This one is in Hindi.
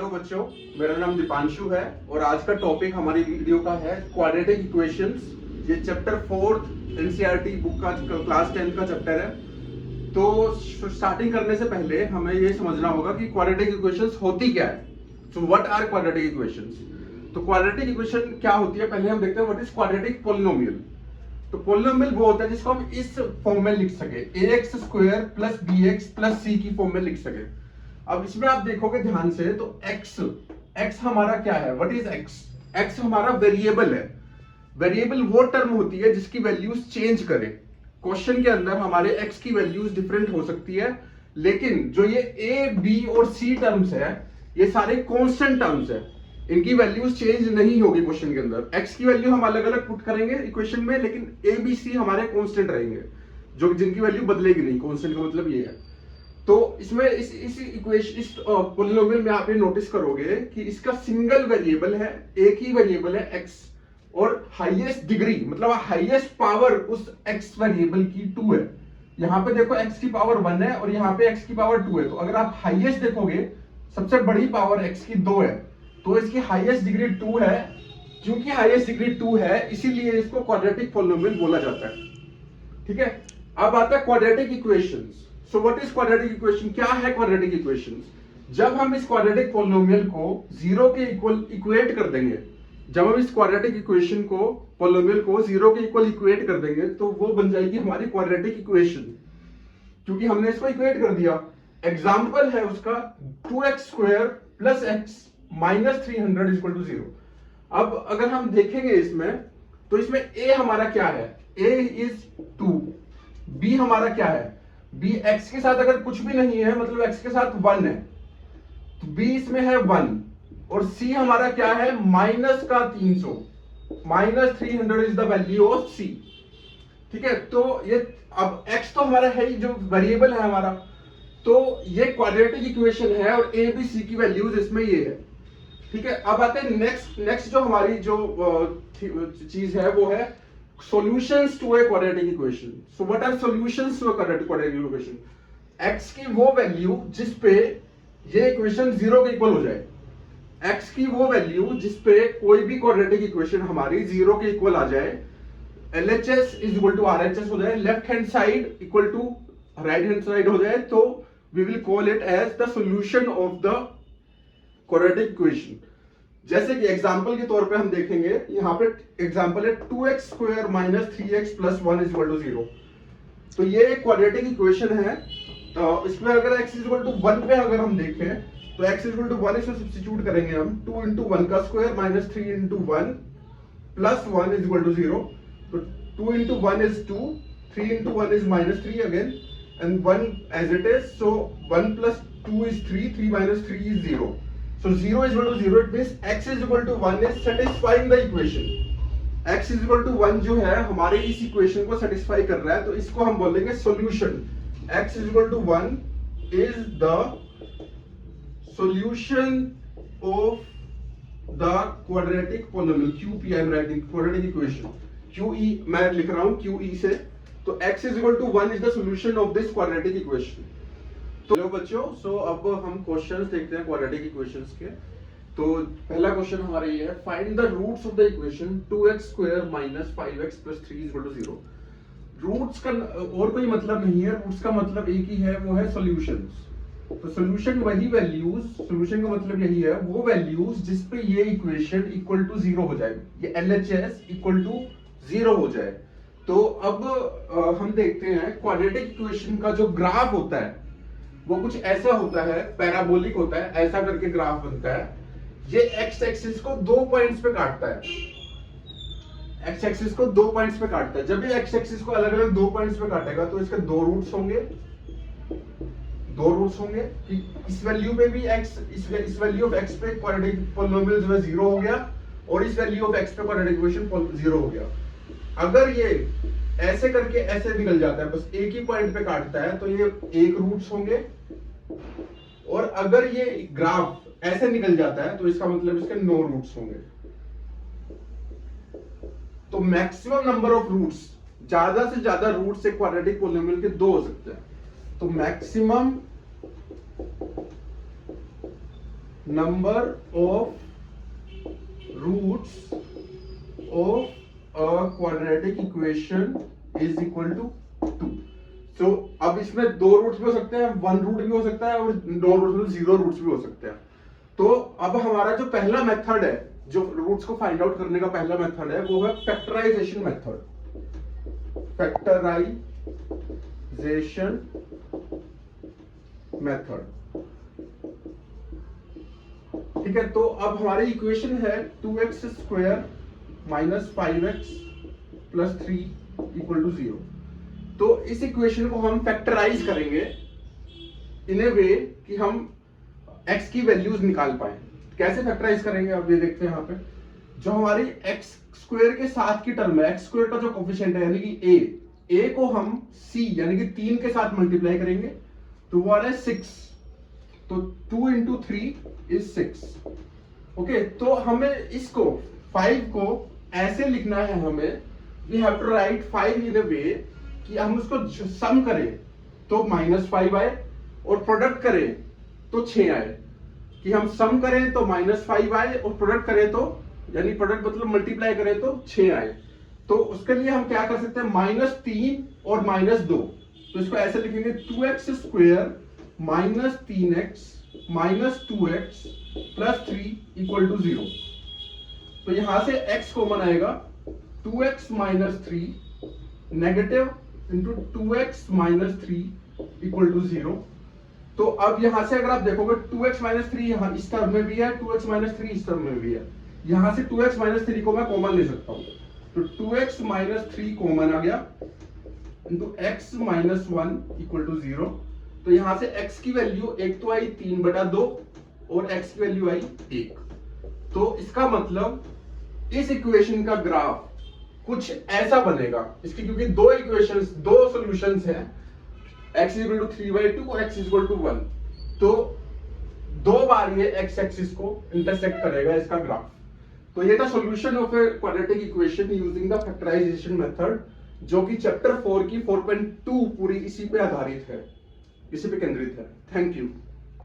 बच्चों, मेरा नाम दीपांशु है और आज का टॉपिक हमारी वीडियो का है क्वाड्रेटिक इक्वेशंस। ये चैप्टर 4 एनसीईआरटी बुक का क्लास 10 का चैप्टर है। तो स्टार्टिंग करने से पहले हमें ये समझना होगा कि क्वाड्रेटिक इक्वेशंस होती क्या है। So what are quadratic equations? तो क्वाड्रेटिक इक्वेशन क्या होती है, पहले हम देखते हैं व्हाट इज क्वाड्रेटिक पोलिनोमियल। तो पोलिनोमियल वो होता है जिसको हम इस फॉर्म में लिख सके, ax square plus bx plus c की फॉर्म में लिख सके। अब इसमें आप देखोगे ध्यान से तो x हमारा क्या है, व्हाट इज x हमारा वेरिएबल है। वेरिएबल वो टर्म होती है जिसकी वैल्यूज चेंज करे। क्वेश्चन के अंदर हमारे x की वैल्यूज डिफरेंट हो सकती है, लेकिन जो ये a b और c टर्म्स है ये सारे कांस्टेंट टर्म्स है, इनकी वैल्यूज चेंज नहीं होगी। क्वेश्चन के अंदर x की वैल्यू हम अलग अलग पुट करेंगे इक्वेशन में, लेकिन a b c हमारे कांस्टेंट रहेंगे, जो जिनकी वैल्यू बदलेगी नहीं। कांस्टेंट का मतलब ये है। तो इसमें इस इक्वेशन इस पोलिनोमियल में आप ये नोटिस करोगे कि इसका सिंगल वेरिएबल है, एक ही वेरिएबल है x, और हाईएस्ट डिग्री मतलब हाईएस्ट पावर उस x वेरिएबल की 2 है। यहाँ पे देखो x की पावर 1 है और यहाँ पे x की पावर 2 है। तो अगर आप हाईएस्ट देखोगे, सबसे बड़ी पावर x की 2 है, तो इसकी हाईएस्ट डिग्री 2 है। क्योंकि हाईएस्ट डिग्री 2 है इसीलिए इसको क्वाड्रेटिक पोलिनोमियल बोला जाता है। ठीक है, अब आता है quadratic equations. So what is quadratic equation? क्या है क्वाड्रेटिक इक्वेशंस? जब हम इस क्वाड्रेटिक पोलिनोमियल को जीरो के इक्वल इक्वेट कर देंगे, जब हम इस क्वाड्रेटिक इक्वेशन को पोलिनोमियल को जीरो के इक्वल इक्वेट कर देंगे तो वो बन जाएगी हमारी क्वाड्रेटिक इक्वेशन, क्योंकि हमने इसको इक्वेट कर दिया। एग्जाम्पल है उसका 2x square plus x minus 300 equal to 0। अब अगर हम देखेंगे इसमें, तो इसमें a हमारा क्या है, a इज 2, b हमारा क्या है, b x के साथ अगर कुछ भी नहीं है मतलब x के साथ 1 है, तो b इसमें है 1, और c हमारा क्या है, माइनस का 300, minus 300 is the value of c। ठीक है, तो ये अब x तो हमारा है ही, जो वेरिएबल है हमारा, तो ये क्वाड्रेटिक इक्वेशन है और a b c की वैल्यूज इसमें ये है। ठीक है, अब आते हैं नेक्स्ट जो हमारी जो चीज है वो है solutions to a quadratic equation. So what are solutions to a quadratic equation? x की वो वैल्यू जिस पे ये इक्वेशन जीरो के इक्वल हो जाए, x की वो वैल्यू जिस पे कोई भी क्वाड्रेटिक इक्वेशन हमारी जीरो के इक्वल आ जाए, LHS is equal to RHS हो जाए, left hand side equal to right hand side हो जाए, तो we will call it as the solution of the quadratic equation. जैसे कि एग्जांपल के तौर पे हम देखेंगे, यहाँ पे एग्जांपल है 2x square minus 3x plus 1 is equal to 0। तो ये एक क्वाड्रेटिक इक्वेशन है। तो इसमें अगर x इज इक्वल टू 1 पे अगर हम देखें तो x इज इक्वल टू 1 इसमें सब्स्टिट्यूट करेंगे हम, 2 इंटू 1 का square minus 3 into 1 plus 1 is equal to 0। तो 2 into 1 is 2, 3 into 1 is minus 3 again, and 1 as it is, so 1 plus 2 is 3, 3 minus 3 is 0. So 0 is equal to 0, it means x is equal to 1 is satisfying the equation. x is equal to 1 जो है हमारे इस इक्वेशन को सेटिस्फाई कर रहा है, तो इसको हम बोलेंगे solution. x is equal to 1 is the solution of the quadratic polynomial QP I am writing, quadratic equation QE मैं लिख रहा हूं QE से। तो x is equal to 1 is the solution of this quadratic equation। तो हेलो बच्चों, सो अब हम क्वेश्चंस देखते हैं क्वाड्रेटिक इक्वेशंस के। तो पहला क्वेश्चन हमारा ये है, find the roots of the equation 2x square minus 5x plus 3 equal to 0। Roots का और कोई मतलब नहीं है, रूट्स का मतलब एक ही है, वो है सॉल्यूशंस। तो सॉल्यूशन वही वैल्यूज, सॉल्यूशन का मतलब यही है, वो वैल्यूज जिस पे ये इक्वेशन इक्वल टू 0 हो जाए, ये LHS इक्वल टू 0 हो जाए। तो अब हम देखते हैं क्वाड्रेटिक इक्वेशन का जो ग्राफ होता है वो कुछ ऐसा होता है, पैराबोलिक होता है, ऐसा करके ग्राफ बनता है। ये x एक्सिस को 2 पॉइंट्स पे काटता है, x एक्सिस को 2 पॉइंट्स पे काटता है। जब ये x एक्सिस को अलग अलग 2 पॉइंट्स पे काटेगा तो इसके 2 रूट्स होंगे, 2 रूट्स होंगे। इस वैल्यू पे भी x, इस वैल्यू ऑफ x पे क्वाड्रेटिक पोलिनोमियल जो है 0 हो गया, और इस वैल्यू ऑफ x पे क्वाड्रेटिक इक्वेशन 0 हो गया। अगर ये ऐसे करके ऐसे निकल जाता है, बस एक ही पॉइंट पे काटता है, तो ये एक रूट्स होंगे। और अगर ये ग्राफ ऐसे निकल जाता है तो इसका मतलब इसके 9 रूट्स होंगे। तो मैक्सिमम नंबर ऑफ रूट्स, ज्यादा से ज्यादा रूट्स एक क्वाड्रेटिक पोलिनोमियल के 2 हो सकते हैं। तो maximum number of roots of a quadratic equation is equal to 2. So अब इसमें 2 रूट्स भी हो सकते हैं, 1 रूट भी हो सकता है और 2 रूट्स में 0 रूट्स भी हो सकते हैं। तो अब हमारा जो पहला मेथड है, जो रूट्स को फाइंड आउट करने का पहला मेथड है, वो है फैक्टराइजेशन मेथड। फैक्टराइजेशन मेथड, ठीक है। तो अब हमारी इक्वेशन है 2x square minus 5x plus 3 equal to 0। तो इस इक्वेशन को हम फैक्टराइज करेंगे इन ए वे कि हम x की वैल्यूज निकाल पाए। कैसे फैक्टराइज करेंगे अब ये देखते हैं। यहाँ पे जो हमारी x स्क्वायर के साथ की टर्म है, x स्क्वायर का जो कोफिशिएंट है यानी कि a को हम c यानी कि 3 के साथ मल्टीप्लाई करेंगे तो वो आ रहा है 6। तो 2 into 3 is 6। ओके, तो हमें इसको 5 को ऐसे लिखना है, हमें we have to write 5 in a way कि हम उसको सम करें तो -5 आए और प्रोडक्ट करें तो 6 आए। कि हम सम करें तो -5 आए और प्रोडक्ट करें तो, यानी प्रोडक्ट मतलब मल्टीप्लाई करें तो 6 आए। तो उसके लिए हम क्या कर सकते हैं, -3 और -2। तो इसको ऐसे लिखेंगे 2x square minus 3x minus 2x plus 3 equal to 0। तो यहां से x कॉमन आएगा, 2x minus 3 negative into 2x minus 3 equal to 0। तो अब यहां से अगर आप देखोगे 2x माइनस 3 यहां इस टर्म में भी है, 2x माइनस 3 इस टर्म में भी है। यहां से 2x माइनस 3 को मैं कॉमन ले सकता हूं, तो 2x माइनस 3 कॉमन आ गया into x minus 1 equal to 0। तो यहां से x की वैल्यू एक तो आई 3/2 और x की वैल्यू आई 1। तो इसका मतलब इस इक्वेशन का ग्राफ कुछ ऐसा बनेगा इसकी, क्योंकि दो इक्वेशंस, दो सॉल्यूशंस हैं, x इक्वल टू 3/2 और x इक्वल टू 1। तो 2 बार ये x एक्सिस को इंटरसेक्ट करेगा इसका ग्राफ। तो ये था solution of a quadratic equation using the factorisation method, जो कि चैप्टर 4 की 4.2 पूरी इसी पे आधारित है, इसी पे केंद्रित है। Thank you.